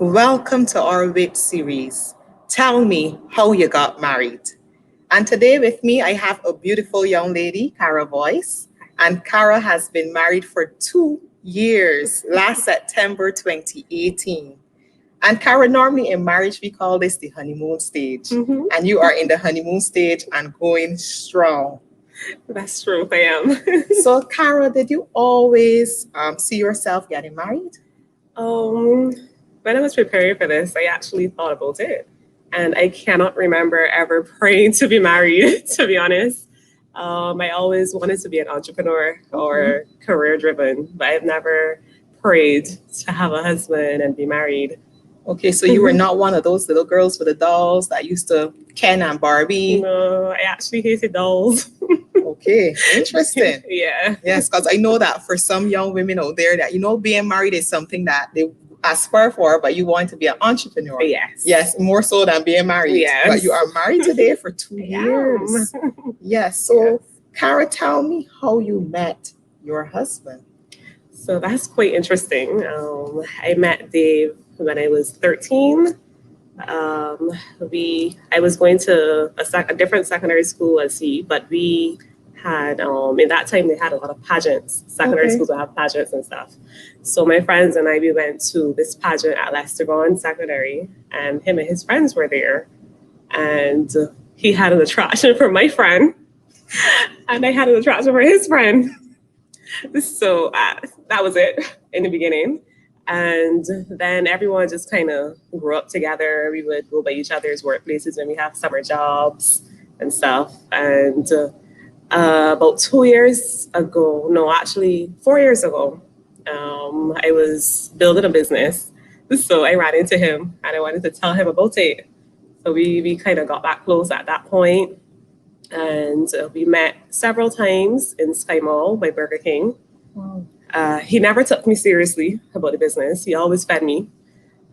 Welcome to our WIT series. Tell me how you got married. And today with me, I have a beautiful young lady, Kara Boyce. And Kara has been married for 2 years, last September 2018. And Kara, normally in marriage, we call this the honeymoon stage. And you are in the honeymoon stage and going strong. That's true, I am. So, Kara, did you always see yourself getting married? When I was preparing for this, I actually thought about it. And I cannot remember ever praying to be married, to be honest. I always wanted to be an entrepreneur or career driven, but I've never prayed to have a husband and be married. Okay, so you were not one of those little girls with the dolls that used to Ken and Barbie? No, I actually hated dolls. Okay, interesting. Yeah. Yes, because I know that for some young women out there that, being married is something that they aspire for, but you want to be an entrepreneur. Yes. Yes, more so than being married. Yes. But you are married today for 2 years. Yes. So, Kara, tell me how you met your husband. So that's quite interesting. I met Dave when I was 13. I was going to a different secondary school as he, but we had in that time they had a lot of pageants. Secondary schools would have pageants and stuff. So my friends and I, we went to this pageant at Lestergon Secondary, and him and his friends were there, and he had an attraction for my friend, and I had an attraction for his friend. So that was it in the beginning. And then everyone just kind of grew up together. We would go by each other's workplaces when we have summer jobs and stuff. And about 2 years ago, no, actually 4 years ago, I was building a business. So I ran into him and I wanted to tell him about it. So we kind of got back close at that point. And we met several times in Sky Mall by Burger King. Wow. He never took me seriously about the business. He always fed me.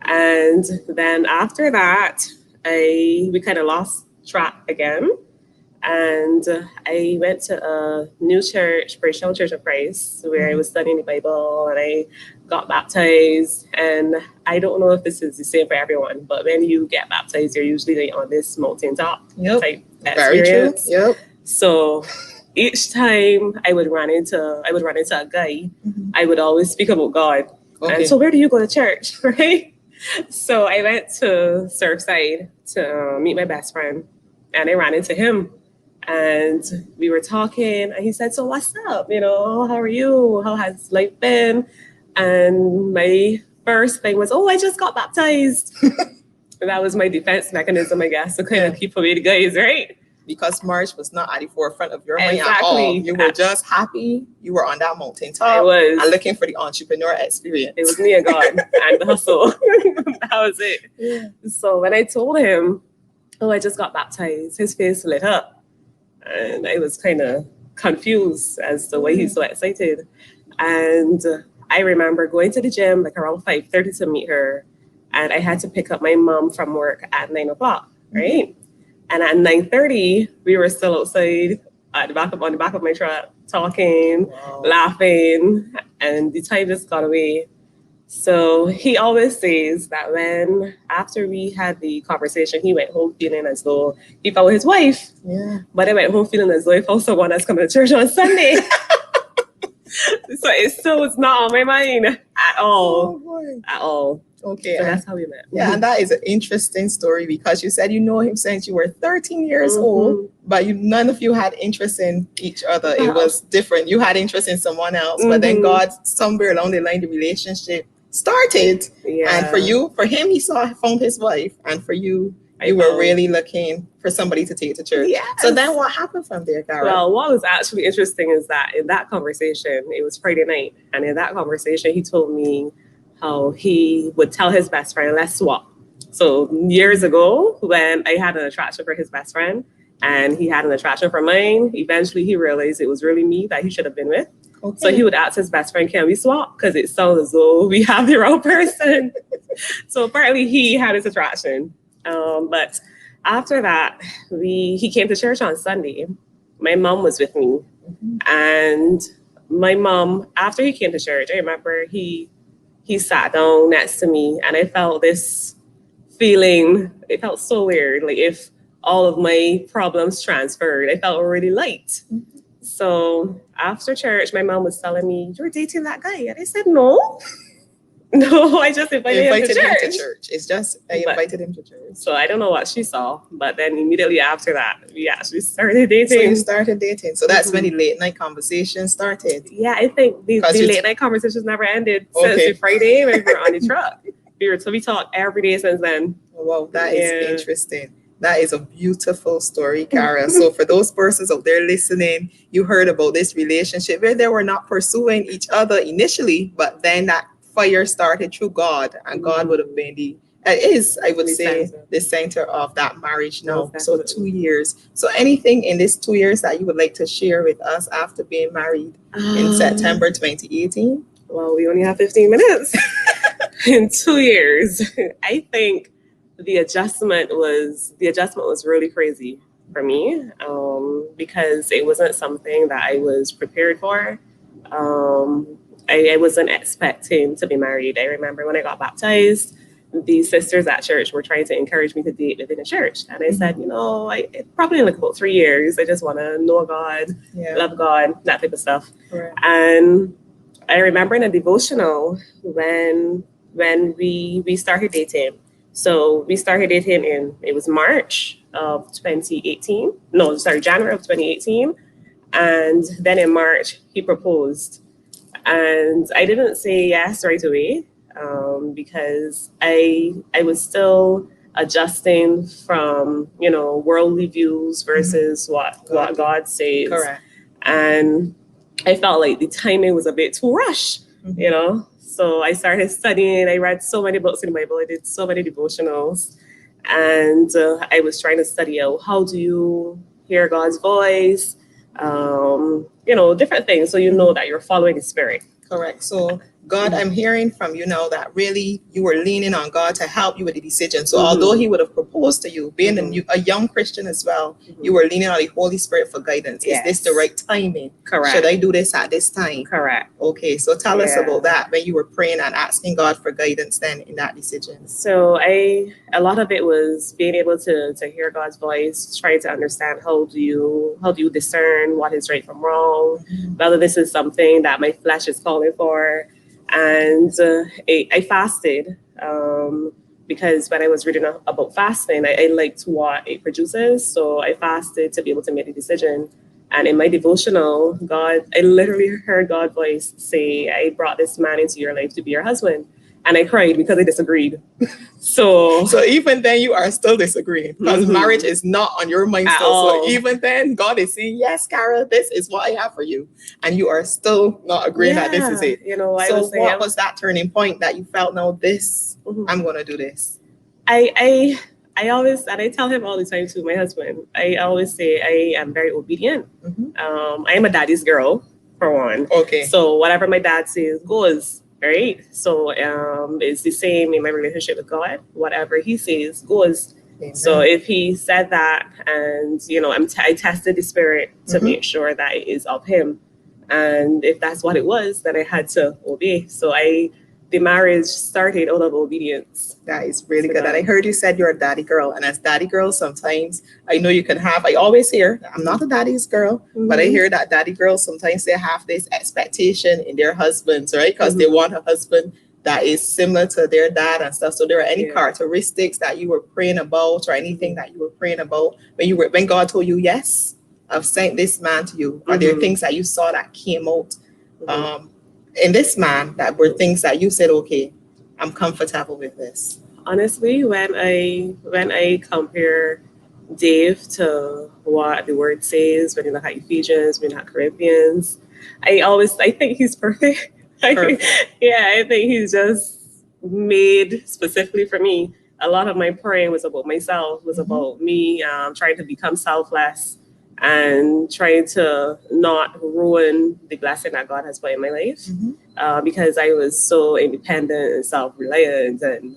And then after that, we kind of lost track again. And I went to a new church, British Church of Christ, where I was studying the Bible, and I got baptized. And I don't know if this is the same for everyone, but when you get baptized, you're usually on this mountaintop type experience. Very true. Yep. So each time I would run into a guy, I would always speak about God. Okay. And so where do you go to church, right? So I went to Surfside to meet my best friend, and I ran into him. And we were talking, and he said, "So what's up? How are you? How has life been?" And my first thing was, "Oh, I just got baptized." And that was my defense mechanism, I guess, to kind of keep away the guys, right? Because marriage was not at the forefront of your mind at all. You were just happy. You were on that mountaintop. I was. And looking for the entrepreneur experience. It was me and God and the hustle. That was it. Yeah. So when I told him, "Oh, I just got baptized," his face lit up. And I was kind of confused as to why he's so excited. And I remember going to the gym like around 5:30 to meet her. And I had to pick up my mom from work at 9 o'clock, right? And at 9:30, we were still outside on the back of my truck, talking, laughing, and the time just got away. So he always says that after we had the conversation, he went home feeling as though he found his wife. Yeah. But I went home feeling as though I found someone that's coming to church on Sunday. So it still was not on my mind at all. At all. Okay. So that's how we met. Yeah, and that is an interesting story because you said you know him since you were 13 years old, but none of you had interest in each other. It was different. You had interest in someone else, but then God, somewhere along the line, the relationship started. Yeah. And for him, he found his wife, and for you, you were really looking for somebody to take to church. Yes. So then what happened from there, Kara? Well, what was actually interesting is that in that conversation, it was Friday night, and in that conversation, he told me how he would tell his best friend, "Let's swap." So years ago, when I had an attraction for his best friend and he had an attraction for mine, eventually he realized it was really me that he should have been with. Okay. So he would ask his best friend, "Can we swap?" Because it sounds as though we have the wrong person. So apparently he had his attraction. But after that, he came to church on Sunday. My mom was with me. And my mom, after he came to church, I remember he he sat down next to me, and I felt this feeling. It felt so weird, like if all of my problems transferred. I felt really light. So after church, my mom was telling me, "You're dating that guy," and I said, "No, no, I just invited him to church." It's just I But invited him to church. so I don't know what she saw, but then immediately after that, we actually started dating. So you started dating. So that's when the late night conversation started. Yeah, I think the late night conversations never ended since the Friday when we were on the truck. We talked every day since then. Wow, that is interesting. That is a beautiful story, Kara. So for those persons out there listening, you heard about this relationship where they were not pursuing each other initially, but then that fire started through God, and God would have been I would say, the center of that marriage now. So 2 years. So anything in this 2 years that you would like to share with us after being married in September 2018? Well, we only have 15 minutes in 2 years. I think the adjustment was really crazy for me, because it wasn't something that I was prepared for. I wasn't expecting to be married. I remember when I got baptized, the sisters at church were trying to encourage me to date within the church. And I said, probably in like about 3 years, I just want to know God, love God, that type of stuff. Right. And I remember in a devotional when we started dating. So we started dating it was March of 2018. No, sorry, January of 2018. And then in March, he proposed. And I didn't say yes right away, because I was still adjusting from, worldly views versus what God says. Correct. And I felt like the timing was a bit too rushed, So I started studying. I read so many books in the Bible. I did so many devotionals. And I was trying to study out, how do you hear God's voice? Different things. So you know that you're following the Spirit. Correct. So God, I'm hearing from you now that really you were leaning on God to help you with the decision. So although he would have proposed to you, being a young Christian as well, you were leaning on the Holy Spirit for guidance. Yes. Is this the right timing? Correct. Should I do this at this time? Correct. Okay. So tell us about that, when you were praying and asking God for guidance then in that decision. So a lot of it was being able to hear God's voice, trying to understand how do you discern what is right from wrong, whether this is something that my flesh is calling for. And I fasted, because when I was reading about fasting, I liked what it produces. So I fasted to be able to make a decision. And in my devotional, I literally heard God's voice say, "I brought this man into your life to be your husband." And I cried because I disagreed. So even then you are still disagreeing, because marriage is not on your mind still. So even then God is saying, "Yes, Kara, this is what I have for you." And you are still not agreeing that this is it. What was that turning point that you felt, no, this, I'm going to do this? I always, and I tell him all the time too, my husband, I always say I am very obedient. I am a daddy's girl, for one. Okay. So whatever my dad says goes. Right. So it's the same in my relationship with God. Whatever he says goes. Amen. So if he said that, and I tested the Spirit to make sure that it is of him, and if that's what it was, then I had to obey. So the marriage started out of obedience. That is really good. And I heard you said you're a daddy girl. And as daddy girls, sometimes I know you can have, I always hear, I'm not a daddy's girl, but I hear that daddy girls, sometimes they have this expectation in their husbands, right? Because they want a husband that is similar to their dad and stuff. So there are any characteristics that you were praying about, or anything that you were praying about when God told you, yes, I've sent this man to you? Are there things that you saw that came out in this man that were things that you said, okay, I'm comfortable with this? Honestly, when I compare Dave to what the word says, when you look at Ephesians, when you look at Corinthians, I think he's perfect. I think he's just made specifically for me. A lot of my praying was about myself, was about me trying to become selfless and trying to not ruin the blessing that God has put in my life, because I was so independent and self-reliant, and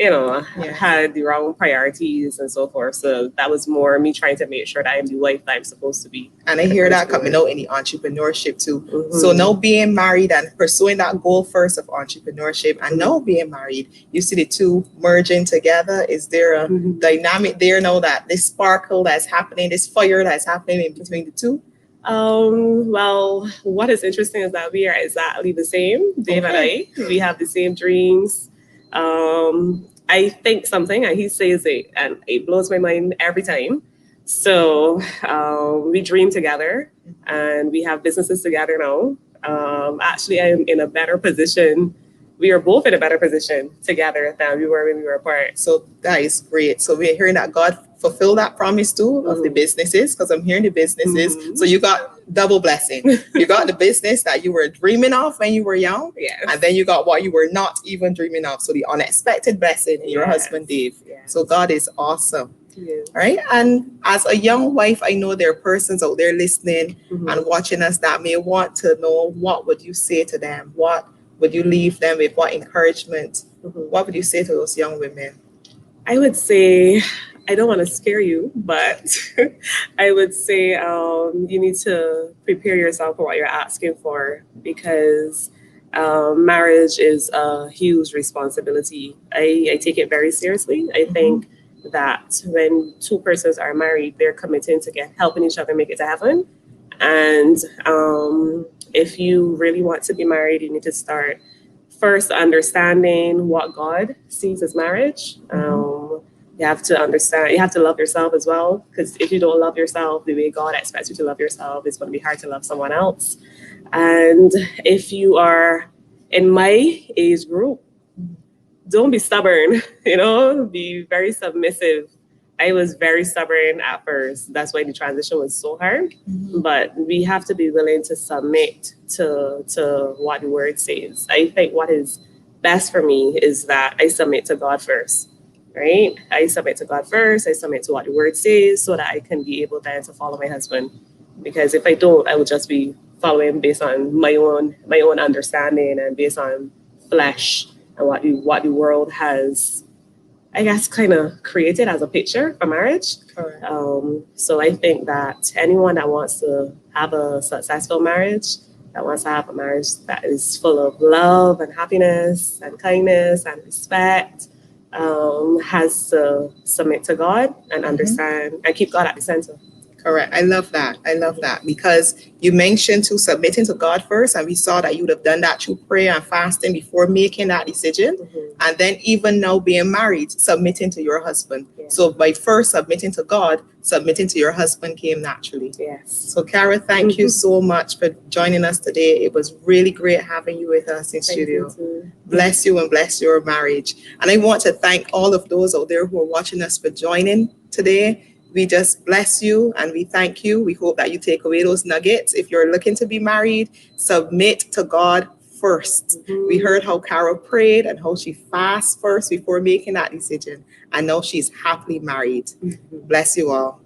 had the wrong priorities and so forth. So that was more me trying to make sure that I'm the wife that I'm supposed to be. And I hear that coming out in the entrepreneurship too. So now being married and pursuing that goal first of entrepreneurship and now being married, you see the two merging together. Is there a dynamic there now, that this sparkle that's happening, this fire that's happening in between the two? Well, what is interesting is that we are exactly the same, Dave and I. We have the same dreams. I think something and he says it and it blows my mind every time. So we dream together and we have businesses together now. Actually, I'm in a better position. We are both in a better position together than we were when we were apart. So that is great. So we're hearing that God fulfill that promise too of the businesses, because I'm hearing the businesses. So you got double blessing. You got the business that you were dreaming of when you were young, and then you got what you were not even dreaming of. So the unexpected blessing in your husband, Dave. So God is awesome. Right? And as a young wife, I know there are persons out there listening and watching us that may want to know, what would you say to them? What would you leave them with? What encouragement? What would you say to those young women? I would say, I don't want to scare you, but I would say you need to prepare yourself for what you're asking for, because marriage is a huge responsibility. I take it very seriously. I think that when two persons are married, they're committing to helping each other make it to heaven. And if you really want to be married, you need to start first understanding what God sees as marriage. You have to understand, you have to love yourself as well, because if you don't love yourself the way God expects you to love yourself, it's going to be hard to love someone else. And if you are in my age group, don't be stubborn, be very submissive. I was very stubborn at first. That's why the transition was so hard. But we have to be willing to submit to what the word says. I think what is best for me is that I submit to God first, right? I submit to God first. I submit to what the word says so that I can be able then to follow my husband. Because if I don't, I will just be following based on my own understanding and based on flesh and what the world has, I guess, kind of created as a picture for marriage. So I think that anyone that wants to have a successful marriage, that wants to have a marriage that is full of love and happiness and kindness and respect, has to submit to God and understand and keep God at the center. Correct. I love that. Because you mentioned to submitting to God first, and we saw that you would have done that through prayer and fasting before making that decision. And then even now being married, submitting to your husband. So by first submitting to God, submitting to your husband came naturally. So Kara, thank you so much for joining us today. It was really great having you with us in studio. Bless you and bless your marriage. And I want to thank all of those out there who are watching us for joining today. We just bless you and we thank you. We hope that you take away those nuggets. If you're looking to be married, submit to God first. We heard how Kara prayed and how she fasted first before making that decision. And now she's happily married. Bless you all.